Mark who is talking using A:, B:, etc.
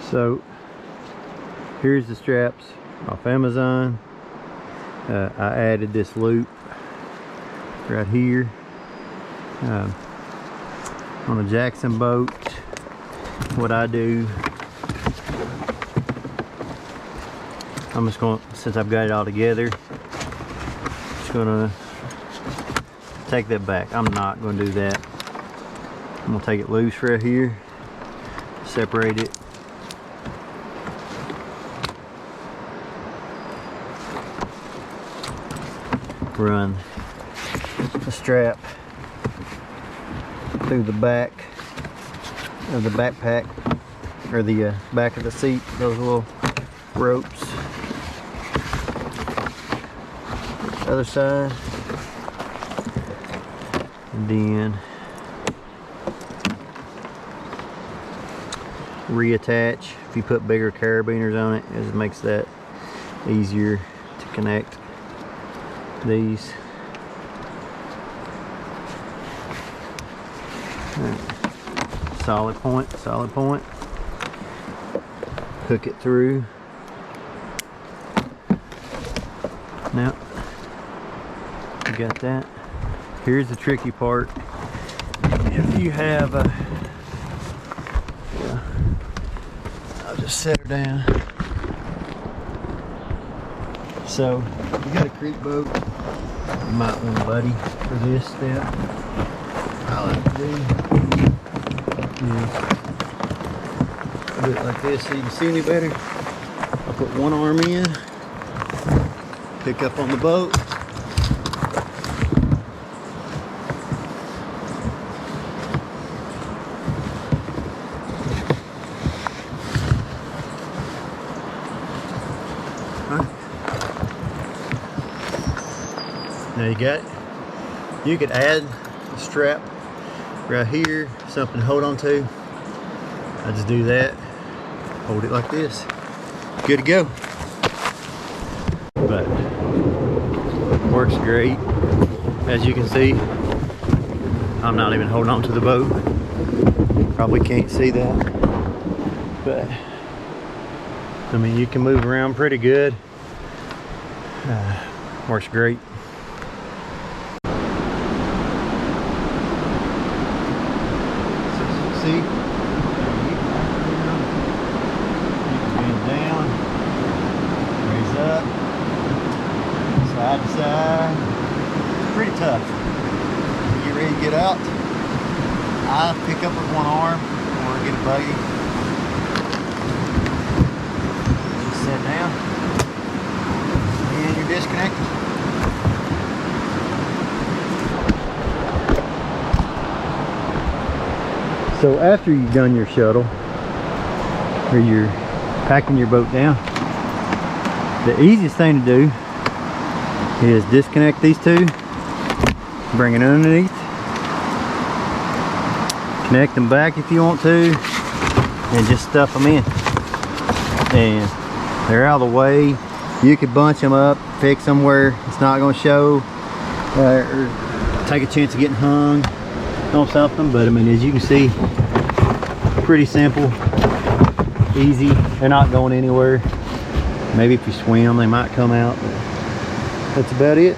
A: So here's the straps off Amazon. I added this loop right here on a Jackson boat. What I do, I'm just going, since I've got it all together, just gonna take that back. I'm not gonna do that. I'm gonna take it loose right here, separate it. Run the strap through the back of the backpack, or the back of the seat, those little ropes. Other side, and then reattach. If you put bigger carabiners on it, it makes that easier to connect these. Solid point, hook it through. Now you got that. Here's the tricky part. If you have a, yeah, I'll just set her down. So you got a creek boat, you might want a buddy for this step. I like to do it like this so you can see me better. I'll put one arm in, pick up on the boat, now you got it. You could add a strap right here, something to hold on to. I just do that, hold it like this, good to go. But works great. As you can see, I'm not even holding on to the boat. Probably can't see that, but I mean, you can move around pretty good. Works great. See, you can bend down, raise up, side to side. It's pretty tough. You get ready to get out, I pick up with one arm or get a buggy. Just sit down and you're disconnected. So after you've done your shuttle, or you're packing your boat down, the easiest thing to do is disconnect these two, bring it underneath, connect them back if you want to, and just stuff them in. And they're out of the way. You could bunch them up, fix them where it's not going to show, or take a chance of getting hung on something. But I mean, as you can see, pretty simple, easy. They're not going anywhere. Maybe if you swim they might come out, but that's about it.